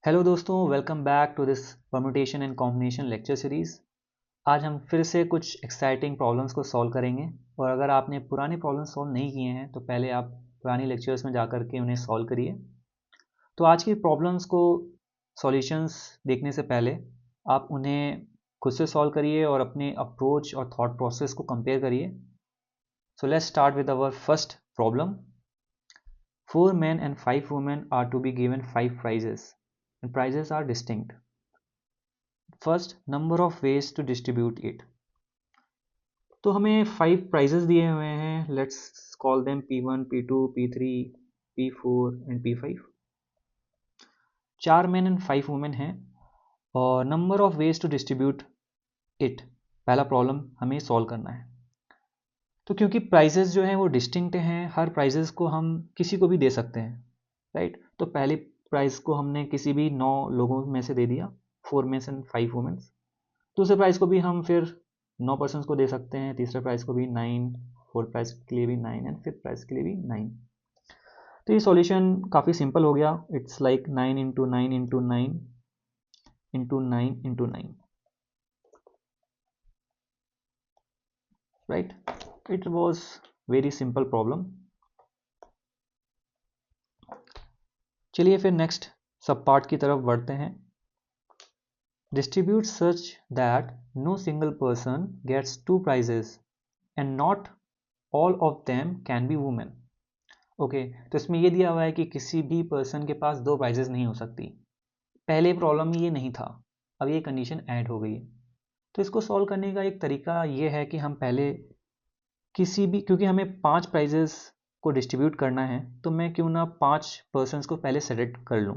Hello दोस्तों, welcome back to this permutation and combination lecture series. आज हम फिर से कुछ एक्साइटिंग प्रॉब्लम्स को सॉल्व करेंगे। और अगर आपने पुराने प्रॉब्लम्स सॉल्व नहीं किए हैं तो पहले आप पुरानी लेक्चर्स में जा कर के उन्हें सॉल्व करिए। तो आज की प्रॉब्लम्स को सॉल्यूशंस देखने से पहले आप उन्हें खुद से सॉल्व करिए और अपने अप्रोच और थॉट प्रोसेस को कंपेयर करिए। So let's start with our first problem. 4 men and 5 women are to be given 5 prizes and prizes are distinct. First, number of ways to distribute it. तो हमें 5 prizes दिए हुए हैं. Let's call them P1, P2, P3, P4 and P5. 4 men and 5 women हैं और number of ways to distribute it. पहला problem हमें solve करना है. तो क्योंकि प्राइजेस जो हैं वो डिस्टिंक्ट हैं, हर प्राइजेस को हम किसी को भी दे सकते हैं, राइट. तो पहली प्राइज़ को हमने किसी भी 9 लोगों में से दे दिया, 4 मेंस एंड 5 वुमेन्स. दूसरे प्राइज़ को भी हम फिर 9 पर्सन्स को दे सकते हैं, तीसरे प्राइज़ को भी 9, फोर्थ प्राइज़ के लिए भी 9 एंड फिफ्थ प्राइज़ के लिए भी 9. तो ये सॉल्यूशन काफ़ी सिंपल हो गया. It's like 9 into 9 into 9 into 9 into 9, right. It was very simple problem. चलिए फिर नेक्स्ट सब पार्ट की तरफ बढ़ते हैं. Distribute such that no single person gets 2 prizes and not all of them can be women. Okay, तो इसमें ये दिया हुआ है कि किसी भी पर्सन के पास 2 प्राइजेस नहीं हो सकती. पहले प्रॉब्लम में ये नहीं था, अब ये कंडीशन ऐड हो गई. तो इसको सॉल्व करने का एक तरीका ये है कि हम पहले किसी भी, क्योंकि हमें 5 प्राइजेस को डिस्ट्रीब्यूट करना है, तो मैं क्यों ना 5 पर्सनस को पहले सेलेक्ट कर लूँ.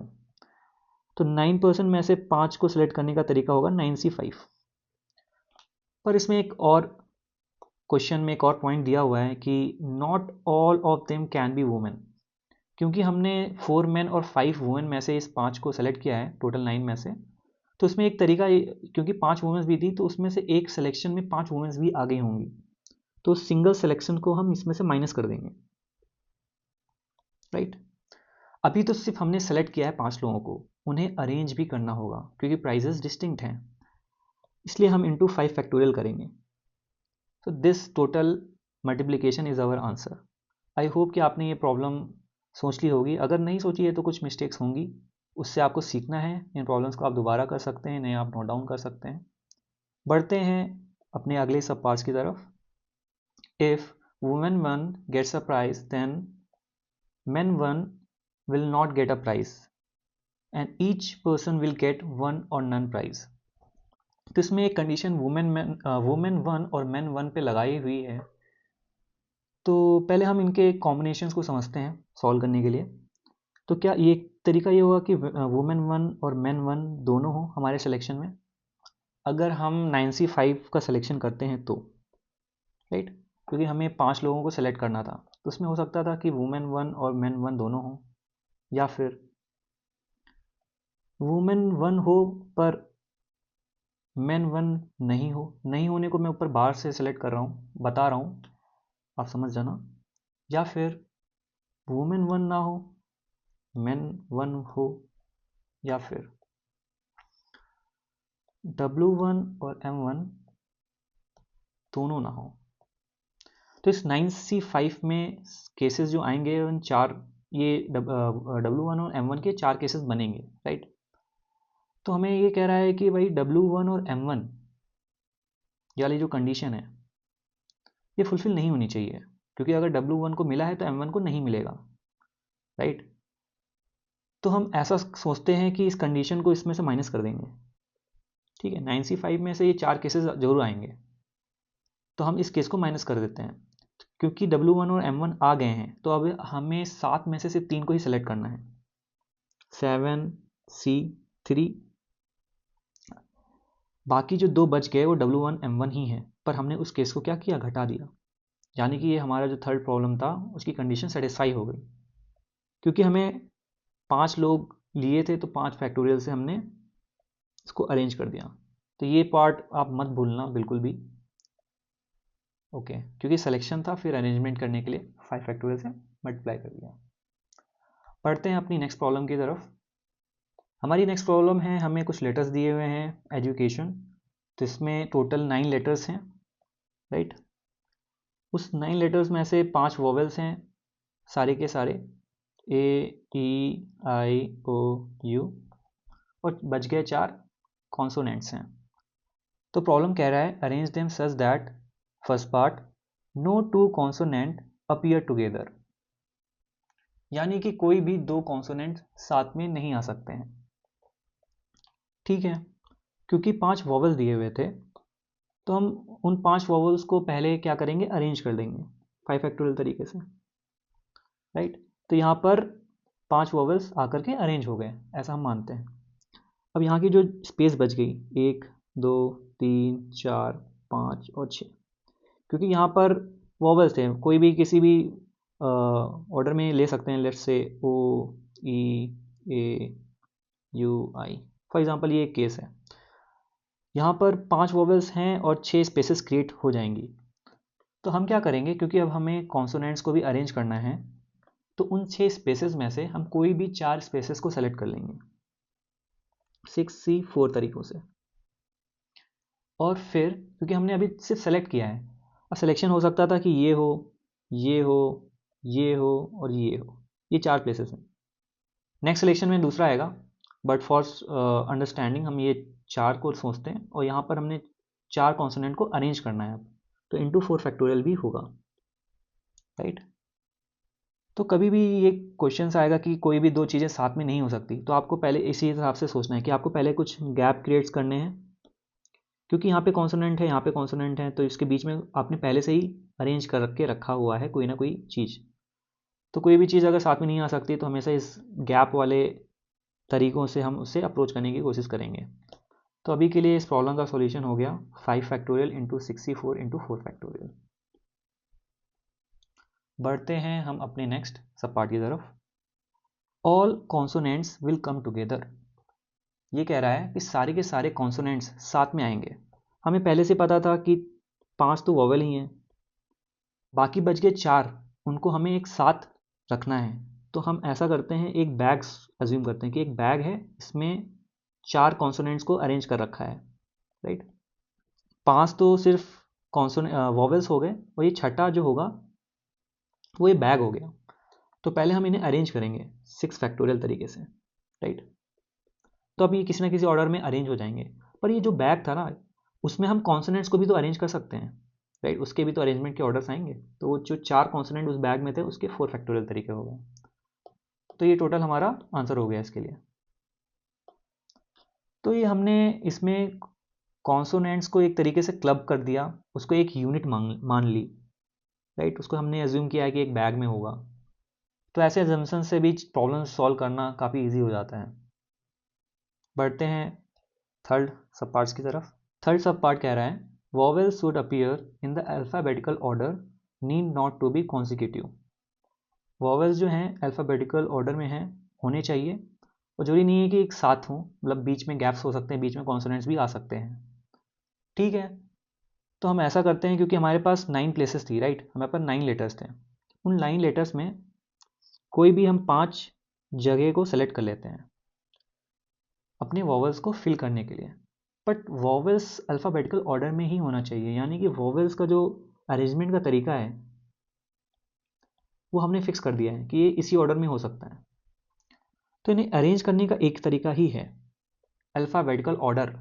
तो 9% में से 5 को सिलेक्ट करने का तरीका होगा 9C5. पर इसमें एक और क्वेश्चन में एक और पॉइंट दिया हुआ है कि not all of them can be women. क्योंकि हमने 4 मेन और 5 वुमेन में से इस 5 को सेलेक्ट किया है टोटल 9 में से, तो इसमें एक तरीका, क्योंकि 5 वुमेन्स भी थी तो उसमें से एक सिलेक्शन में 5 वुमेन्स भी आ गई होंगी, तो सिंगल सिलेक्शन को हम इसमें से माइनस कर देंगे, राइट. अभी तो सिर्फ हमने सेलेक्ट किया है 5 लोगों को, उन्हें अरेंज भी करना होगा क्योंकि प्राइजेस डिस्टिंक्ट हैं, इसलिए हम इंटू 5 फैक्टोरियल करेंगे. So this total multiplication is our answer. I hope कि आपने ये प्रॉब्लम सोच ली होगी. अगर नहीं सोची है तो कुछ मिस्टेक्स होंगी, उससे आपको सीखना है. इन प्रॉब्लम्स को आप दोबारा कर सकते हैं, नए आप नोट डाउन कर सकते हैं. बढ़ते हैं अपने अगले सब पार्ट्स की तरफ. If women 1 gets a prize then men 1 will not get a prize and each person will get 1 or none prize. तो इसमें एक कंडीशन वुमेन 1 और men 1 पे लगाई हुई है. तो पहले हम इनके कॉम्बिनेशंस को समझते हैं सॉल्व करने के लिए. तो क्या ये तरीका ये होगा कि वुमेन 1 और मेन 1 दोनों हो हमारे सिलेक्शन में. अगर हम 9C5 का सिलेक्शन करते हैं तो, राइट, क्योंकि हमें 5 लोगों को सेलेक्ट करना था, तो उसमें हो सकता था कि वुमेन 1 और मेन 1 दोनों हो, या फिर वुमेन 1 हो पर मेन 1 नहीं हो. नहीं होने को मैं ऊपर बाहर से सेलेक्ट कर रहा हूँ, बता रहा हूँ, आप समझ जाना. या फिर वुमेन 1 ना हो, मेन 1 हो, या फिर W1 और M1 दोनों ना हो. तो इस 9C5 में केसेस जो आएंगे उन 4, ये W1 और M1 के 4 केसेस बनेंगे, राइट. तो हमें ये कह रहा है कि भाई W1 और M1 ये वाली जो कंडीशन है ये फुलफिल नहीं होनी चाहिए, क्योंकि अगर W1 को मिला है तो M1 को नहीं मिलेगा, राइट. तो हम ऐसा सोचते हैं कि इस कंडीशन को इसमें से माइनस कर देंगे. ठीक है, 9C5 में से ये 4 केसेस जरूर आएंगे, तो हम इस केस को माइनस कर देते हैं. क्योंकि W1 और M1 आ गए हैं तो अब हमें 7 में से सिर्फ 3 को ही सिलेक्ट करना है, 7C3. बाकी जो 2 बच गए वो W1 M1 ही हैं, पर हमने उस केस को क्या किया, घटा दिया. यानी कि ये हमारा जो थर्ड प्रॉब्लम था उसकी कंडीशन सेटिस्फाई हो गई, क्योंकि हमें 5 लोग लिए थे तो 5 फैक्टोरियल से हमने इसको अरेंज कर दिया. तो ये पार्ट आप मत भूलना बिल्कुल भी, ओके, क्योंकि सिलेक्शन था, फिर अरेंजमेंट करने के लिए 5 फैक्टोरियल से मल्टीप्लाई कर दिया. पढ़ते हैं अपनी नेक्स्ट प्रॉब्लम की तरफ. हमारी नेक्स्ट प्रॉब्लम है, हमें कुछ लेटर्स दिए हुए हैं एजुकेशन, तो इसमें टोटल 9 लेटर्स हैं, राइट। उस 9 लेटर्स में से 5 वोवेल्स हैं, सारे के सारे ए ई आई ओ यू, और बच गए 4 कॉन्सोनेंट्स हैं। तो प्रॉब्लम कह रहा है arrange them such that first part no two consonant appear together, यानी कि कोई भी 2 कॉन्सोनेंट साथ में नहीं आ सकते हैं, ठीक है। क्योंकि 5 वॉवल्स दिए हुए थे, तो हम उन 5 वॉवल्स को पहले क्या करेंगे, अरेंज कर देंगे 5 फैक्टोरियल तरीके से, राइट। तो यहाँ पर 5 वॉवल्स आकर के अरेंज हो गए, ऐसा हम मानते हैं। अब यहाँ की जो स्पेस बच गई 1 2 3 4 5 और 6, क्योंकि यहाँ पर वॉवल्स थे, कोई भी किसी भी ऑर्डर में ले सकते हैं, let's say O E A U I, for example ये एक केस है। यहाँ पर 5 वॉवल्स हैं और 6 स्पेसेस क्रिएट हो जाएंगी। तो हम क्या करेंगे, क्योंकि अब हमें कॉन्सोनेंट्स को भी अरेंज करना है, तो उन 6 स्पेसेस में से हम कोई भी 4 स्पेसेस को सेलेक्ट कर लेंगे 6C4 तरीक़ों से। और फिर क्योंकि हमने अभी सिर्फ सेलेक्ट किया है, अब सिलेक्शन हो सकता था कि ये हो, ये हो, ये हो और ये हो, ये 4 प्लेसेस हैं। नेक्स्ट सिलेक्शन में दूसरा आएगा, बट फॉर अंडरस्टैंडिंग हम ये 4 को सोचते हैं, और यहाँ पर हमने 4 कॉन्सोनेंट को अरेंज करना है, तो इंटू 4 फैक्टोरियल भी होगा, राइट। तो कभी भी ये क्वेश्चन आएगा कि कोई भी 2 चीज़ें साथ में नहीं हो सकती, तो आपको पहले इसी हिसाब से सोचना है कि आपको पहले कुछ गैप क्रिएट्स करने हैं, क्योंकि यहाँ पे कॉन्सोनेंट है, यहाँ पे कॉन्सोनेंट है, तो इसके बीच में आपने पहले से ही अरेंज करके रखा हुआ है कोई ना कोई चीज़। तो कोई भी चीज़ अगर साथ में नहीं आ सकती, तो हमेशा इस गैप वाले तरीक़ों से हम उससे अप्रोच करने की कोशिश करेंगे। तो अभी के लिए इस प्रॉब्लम का सॉल्यूशन हो गया 5 फैक्टोरियल इंटू 64 इंटू 4 फैक्टोरियल। बढ़ते हैं हम अपने नेक्स्ट सब पार्ट की तरफ। All consonants will come together, ये कह रहा है कि सारे के सारे कॉन्सोनेंट्स साथ में आएंगे। हमें पहले से पता था कि 5 तो वोवेल ही हैं, बाकी बच गए 4, उनको हमें एक साथ रखना है। तो हम ऐसा करते हैं, एक बैग अज्यूम करते हैं कि एक बैग है, इसमें 4 कॉन्सोनेंट्स को अरेंज कर रखा है, राइट। 5 तो सिर्फ वोवेल्स हो गए, और ये छठा जो होगा वो ये बैग हो गया। तो पहले हम इन्हें अरेंज करेंगे 6 फैक्टोरियल तरीके से, राइट। तो अब ये किसी ना किसी ऑर्डर में अरेंज हो जाएंगे, पर ये जो बैग था ना, उसमें हम कॉन्सोनेंट्स को भी तो अरेंज कर सकते हैं, राइट। उसके भी तो अरेंजमेंट के ऑर्डर्स आएंगे, तो वो जो 4 कॉन्सोनेंट उस बैग में थे उसके 4 फैक्टोरियल तरीके हो गए। तो ये टोटल हमारा आंसर हो गया इसके लिए। तो ये हमने इसमें कॉन्सोनेंट्स को एक तरीके से क्लब कर दिया, उसको एक यूनिट मान ली, राइट। उसको हमने एज्यूम किया है कि एक बैग में होगा। तो ऐसे एजम्पशन से भी प्रॉब्लम सॉल्व करना काफ़ी ईजी हो जाता है। बढ़ते हैं थर्ड सब पार्ट्स की तरफ। थर्ड सब पार्ट कह रहा है vowels should appear in the alphabetical order, need not to be consecutive. Vowels जो हैं अल्फ़ाबेटिकल ऑर्डर में हैं, होने चाहिए, और जरूरी नहीं है कि एक साथ हों, मतलब बीच में गैप्स हो सकते हैं, बीच में कॉन्सोनेंट्स भी आ सकते हैं, ठीक है। तो हम ऐसा करते हैं, क्योंकि हमारे पास 9 प्लेसेस थी, राइट, हमारे पास 9 लेटर्स थे। उन 9 लेटर्स में कोई भी हम 5 जगह को सेलेक्ट कर लेते हैं अपने वॉवेल्स को फिल करने के लिए। बट वॉवेल्स अल्फ़ाबेटिकल ऑर्डर में ही होना चाहिए, यानी कि वॉवेल्स का जो अरेंजमेंट का तरीका है वो हमने फिक्स कर दिया है कि ये इसी ऑर्डर में हो सकता है। तो इन्हें अरेंज करने का एक तरीका ही है अल्फ़ाबेटिकल ऑर्डर।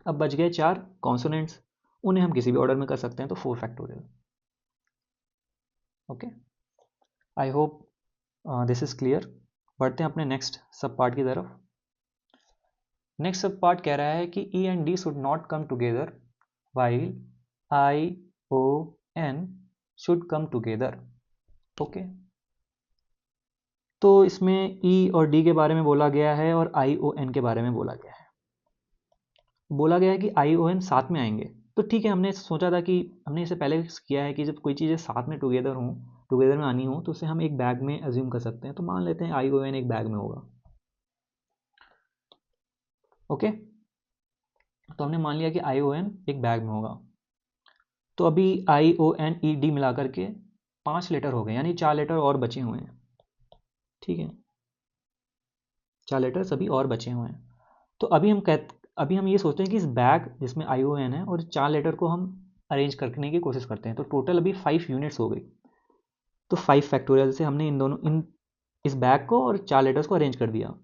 अब बच गए 4 कॉन्सोनेंट्स, उन्हें हम किसी भी ऑर्डर में कर सकते हैं, तो 4 factorial. Okay, I hope this is clear. बढ़ते हैं अपने नेक्स्ट सब पार्ट की तरफ। नेक्स्ट सब पार्ट कह रहा है कि E and D should not come together while I O N should come together. Okay, तो इसमें ई और डी के बारे में बोला गया है और आई ओ एन के बारे में बोला गया है। बोला गया है कि आई ओ एन साथ में आएंगे, तो ठीक है, हमने सोचा था कि हमने इसे पहले किया है कि जब कोई चीज़ें साथ में टुगेदर में आनी हो, तो उसे हम एक बैग में अज्यूम कर सकते हैं। तो मान लेते हैं आई ओ एन एक बैग में होगा, ओके। तो हमने मान लिया कि आई ओ एन एक बैग में होगा। तो अभी आई ओ एन ई डी मिला करके 5 लेटर हो गए, यानी 4 लेटर और बचे हुए हैं, ठीक है। 4 लेटर्स अभी और बचे हुए हैं। तो अभी हम ये सोचते हैं कि इस बैग जिसमें ION है और 4 लेटर को हम अरेंज करने की कोशिश करते हैं। तो टोटल अभी 5 यूनिट्स हो गई। तो 5 फैक्टोरियल से हमने इस बैग को और 4 लेटर्स को अरेंज कर दिया।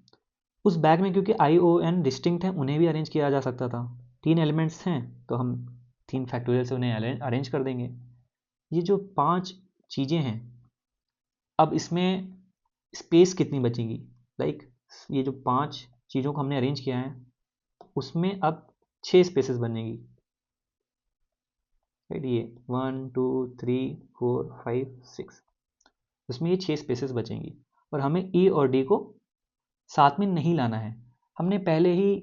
उस बैग में क्योंकि ION डिस्टिंक्ट है, उन्हें भी अरेंज किया जा सकता था। 3 एलिमेंट्स हैं तो हम 3 फैक्टोरियल से उन्हें अरेंज कर देंगे। ये जो 5 चीज़ें हैं, अब इसमें स्पेस कितनी बचेगी? लाइक ये जो 5 चीज़ों को हमने अरेंज किया है उसमें अब 6 स्पेसेस बनेगी। राइट, ये 1 2 3 4 5 6, उसमें ये 6 स्पेसेस बचेंगी और हमें E और D को साथ में नहीं लाना है। हमने पहले ही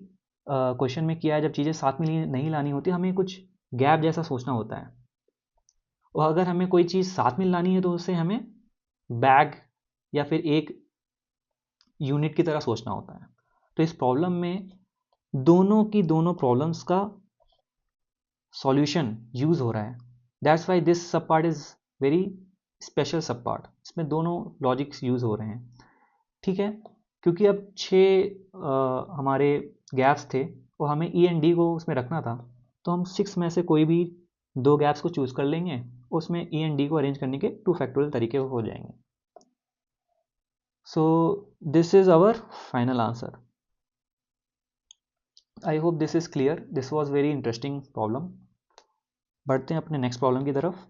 क्वेश्चन में किया है, जब चीज़ें साथ में नहीं लानी होती हमें कुछ गैप जैसा सोचना होता है, और अगर हमें कोई चीज़ साथ में लानी है तो उससे हमें बैग या फिर एक यूनिट की तरह सोचना होता है। तो इस प्रॉब्लम में दोनों प्रॉब्लम्स का सॉल्यूशन यूज़ हो रहा है। दैट्स वाई दिस सब पार्ट इज़ वेरी स्पेशल सब पार्ट। इसमें दोनों लॉजिक्स यूज़ हो रहे हैं। ठीक है, क्योंकि अब 6 हमारे गैप्स थे और हमें E एंड D को उसमें रखना था, तो हम 6 में से कोई भी 2 गैप्स को चूज़ कर लेंगे, उसमें E एंड D को अरेंज करने के 2 फैक्टोरियल तरीके हो जाएंगे। So this is our final answer. I hope this is clear. This was very interesting problem. बढ़ते हैं अपने नेक्स्ट प्रॉब्लम की तरफ।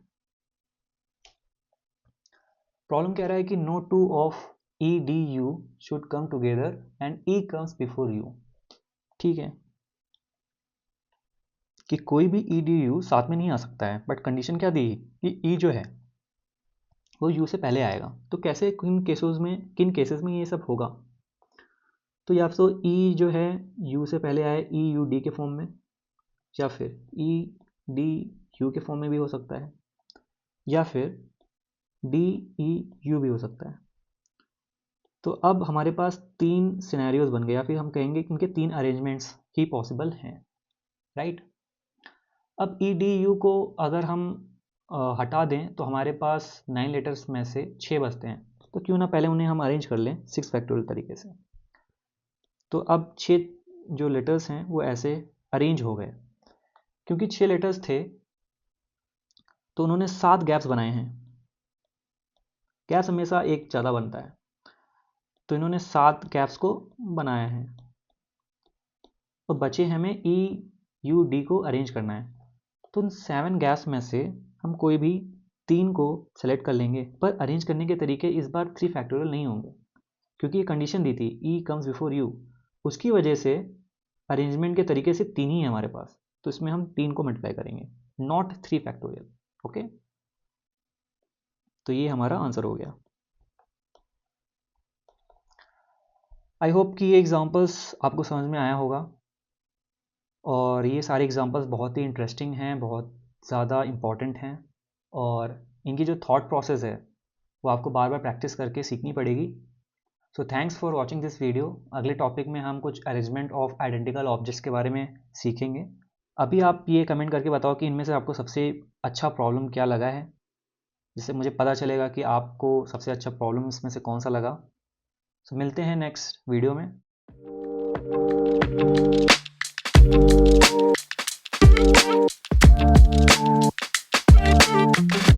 प्रॉब्लम कह रहा है कि no two of EDU should come together and E comes before U। ठीक है, कि कोई भी EDU साथ में नहीं आ सकता है, बट कंडीशन क्या दी कि E जो है वो U से पहले आएगा। तो कैसे, किन केसेस में ये सब होगा? तो या तो E जो है U से पहले आए EUD के फॉर्म में, या फिर EDU के फॉर्म में भी हो सकता है, या फिर DEU भी हो सकता है। तो अब हमारे पास 3 सिनेरियोज बन गए, या फिर हम कहेंगे कि इनके 3 अरेंजमेंट्स ही पॉसिबल हैं। राइट, अब EDU को अगर हम हटा दें तो हमारे पास 9 लेटर्स में से 6 बचते हैं। तो क्यों ना पहले उन्हें हम अरेंज कर लें 6 फैक्टोरियल तरीके से। तो अब 6 जो लेटर्स हैं वो ऐसे अरेंज हो गए। क्योंकि 6 लेटर्स थे तो उन्होंने 7 गैप्स बनाए हैं। गैप्स हमेशा एक ज़्यादा बनता है, तो इन्होंने 7 गैप्स को बनाया है। तो बचे हमें EUD को अरेंज करना है। तो उन 7 गैप्स में से हम कोई भी 3 को सेलेक्ट कर लेंगे, पर अरेंज करने के तरीके इस बार 3 फैक्टोरियल नहीं होंगे, क्योंकि ये कंडीशन दी थी E कम्स बिफोर U। उसकी वजह से अरेंजमेंट के तरीके से 3 ही है हमारे पास, तो इसमें हम 3 को मल्टीप्लाई करेंगे, नॉट 3 फैक्टोरियल। ओके, तो ये हमारा आंसर हो गया। आई होप कि ये एग्जांपल्स आपको समझ में आया होगा, और ये सारे एग्जांपल्स बहुत ही इंटरेस्टिंग हैं, बहुत ज़्यादा इम्पॉर्टेंट हैं, और इनकी जो थॉट प्रोसेस है वो आपको बार बार प्रैक्टिस करके सीखनी पड़ेगी। So thanks for watching this video. अगले टॉपिक में हम कुछ अरेंजमेंट ऑफ आइडेंटिकल ऑब्जेक्ट्स के बारे में सीखेंगे। अभी आप ये कमेंट करके बताओ कि इनमें से आपको सबसे अच्छा प्रॉब्लम क्या लगा है, जिससे मुझे पता चलेगा कि आपको सबसे अच्छा प्रॉब्लम इसमें से कौन सा लगा। सो मिलते हैं नेक्स्ट वीडियो में।